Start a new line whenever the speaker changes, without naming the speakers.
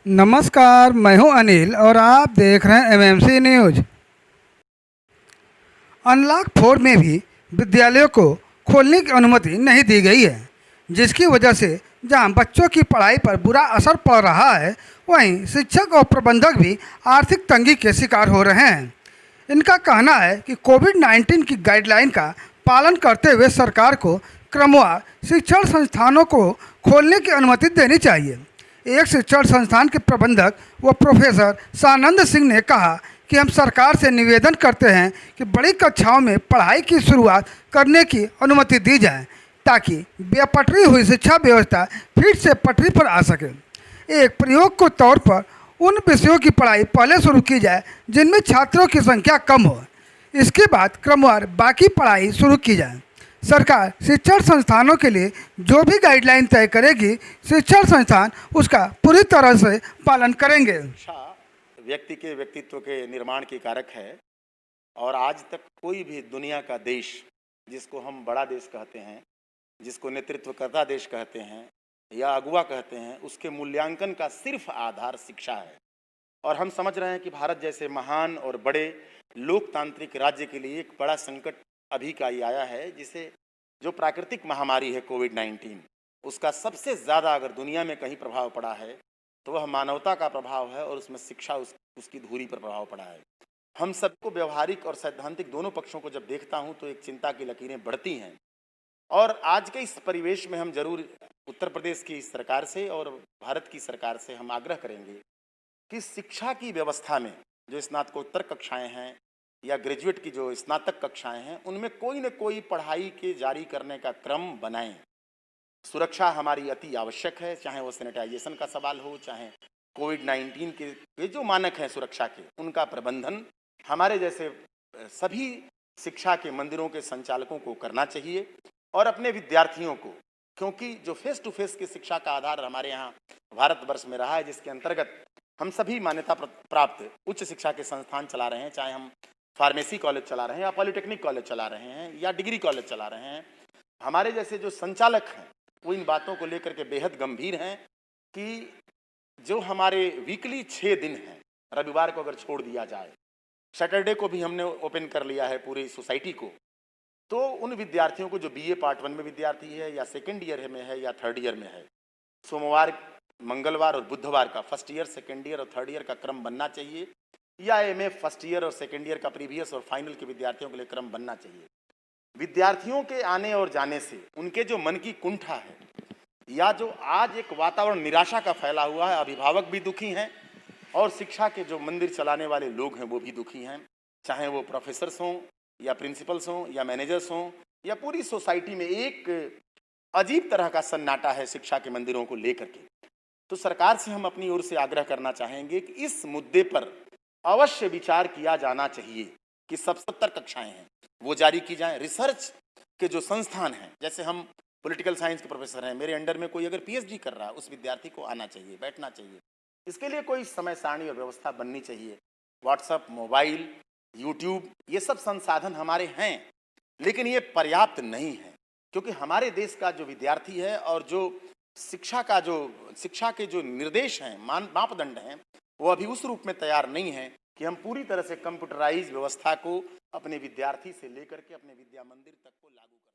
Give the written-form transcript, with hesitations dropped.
नमस्कार, मैं हूं अनिल और आप देख रहे हैं एमएमसी न्यूज। अनलॉक 4 में भी विद्यालयों को खोलने की अनुमति नहीं दी गई है, जिसकी वजह से जहां बच्चों की पढ़ाई पर बुरा असर पड़ रहा है, वहीं शिक्षक और प्रबंधक भी आर्थिक तंगी के शिकार हो रहे हैं। इनका कहना है कि कोविड-19 की गाइडलाइन का पालन करते हुए सरकार को क्रमवार शिक्षण संस्थानों को खोलने की अनुमति देनी चाहिए। एक शिक्षण संस्थान के प्रबंधक व प्रोफेसर सानंद सिंह ने कहा कि हम सरकार से निवेदन करते हैं कि बड़ी कक्षाओं में पढ़ाई की शुरुआत करने की अनुमति दी जाए, ताकि बेपटरी हुई शिक्षा व्यवस्था फिर से पटरी पर आ सके। एक प्रयोग के तौर पर उन विषयों की पढ़ाई पहले शुरू की जाए जिनमें छात्रों की संख्या कम हो। इसके बाद क्रमवार बाकी पढ़ाई शुरू की जाए। सरकार शिक्षण संस्थानों के लिए जो भी गाइडलाइन तय करेगी, शिक्षण संस्थान उसका पूरी तरह से पालन करेंगे।
शिक्षा व्यक्ति के व्यक्तित्व के निर्माण की कारक है और आज तक कोई भी दुनिया का देश जिसको हम बड़ा देश कहते हैं, जिसको नेतृत्वकर्ता देश कहते हैं या अगुवा कहते हैं, उसके मूल्यांकन का सिर्फ आधार शिक्षा है। और हम समझ रहे हैं कि भारत जैसे महान और बड़े लोकतांत्रिक राज्य के लिए एक बड़ा संकट अभी का ही आया है, जिसे जो प्राकृतिक महामारी है कोविड-19, उसका सबसे ज़्यादा अगर दुनिया में कहीं प्रभाव पड़ा है तो वह मानवता का प्रभाव है और उसमें शिक्षा उसकी धुरी पर प्रभाव पड़ा है। हम सबको व्यवहारिक और सैद्धांतिक दोनों पक्षों को जब देखता हूं तो एक चिंता की लकीरें बढ़ती हैं। और आज के इस परिवेश में हम जरूर उत्तर प्रदेश की सरकार से और भारत की सरकार से हम आग्रह करेंगे कि शिक्षा की व्यवस्था में जो स्नातकोत्तर कक्षाएं हैं या ग्रेजुएट की जो स्नातक कक्षाएं हैं, उनमें कोई न कोई पढ़ाई के जारी करने का क्रम बनाएं। सुरक्षा हमारी अति आवश्यक है, चाहे वो सैनिटाइजेशन का सवाल हो, चाहे कोविड-19 के जो मानक हैं सुरक्षा के, उनका प्रबंधन हमारे जैसे सभी शिक्षा के मंदिरों के संचालकों को करना चाहिए और अपने विद्यार्थियों को, क्योंकि जो फेस टू फेस की शिक्षा का आधार हमारे यहाँ भारतवर्ष में रहा है, जिसके अंतर्गत हम सभी मान्यता प्राप्त उच्च शिक्षा के संस्थान चला रहे हैं, चाहे हम फार्मेसी कॉलेज चला रहे हैं या पॉलिटेक्निक कॉलेज चला रहे हैं या डिग्री कॉलेज चला रहे हैं, हमारे जैसे जो संचालक हैं वो इन बातों को लेकर के बेहद गंभीर हैं कि जो हमारे वीकली 6 दिन हैं, रविवार को अगर छोड़ दिया जाए, सैटरडे को भी हमने ओपन कर लिया है पूरी सोसाइटी को, तो उन विद्यार्थियों को जो बीए पार्ट 1 में विद्यार्थी है या सेकेंड ईयर में है या थर्ड ईयर में है, सोमवार, मंगलवार और बुधवार का फर्स्ट ईयर, सेकेंड ईयर और थर्ड ईयर का क्रम बनना चाहिए, या एमए फर्स्ट ईयर और सेकेंड ईयर का प्रीवियस और फाइनल के विद्यार्थियों के लिए क्रम बनना चाहिए। विद्यार्थियों के आने और जाने से उनके जो मन की कुंठा है या जो आज एक वातावरण निराशा का फैला हुआ है, अभिभावक भी दुखी हैं और शिक्षा के जो मंदिर चलाने वाले लोग हैं वो भी दुखी हैं, चाहे वो प्रोफेसर्स हों या प्रिंसिपल्स हों या मैनेजर्स हों या पूरी सोसाइटी में एक अजीब तरह का सन्नाटा है शिक्षा के मंदिरों को लेकर के। तो सरकार से हम अपनी ओर से आग्रह करना चाहेंगे कि इस मुद्दे पर अवश्य विचार किया जाना चाहिए कि सब 70 कक्षाएं हैं वो जारी की जाएं। रिसर्च के जो संस्थान हैं, जैसे हम पॉलिटिकल साइंस के प्रोफेसर हैं, मेरे अंडर में कोई अगर पीएचडी कर रहा है, उस विद्यार्थी को आना चाहिए, बैठना चाहिए। इसके लिए कोई समय सारणी और व्यवस्था बननी चाहिए। व्हाट्सएप, मोबाइल, यूट्यूब, ये सब संसाधन हमारे हैं, लेकिन ये पर्याप्त नहीं है, क्योंकि हमारे देश का जो विद्यार्थी है और जो शिक्षा के जो निर्देश हैं, मापदंड हैं, वो अभी उस रूप में तैयार नहीं है कि हम पूरी तरह से कंप्यूटराइज व्यवस्था को अपने विद्यार्थी से लेकर के अपने विद्या मंदिर तक को लागू करें।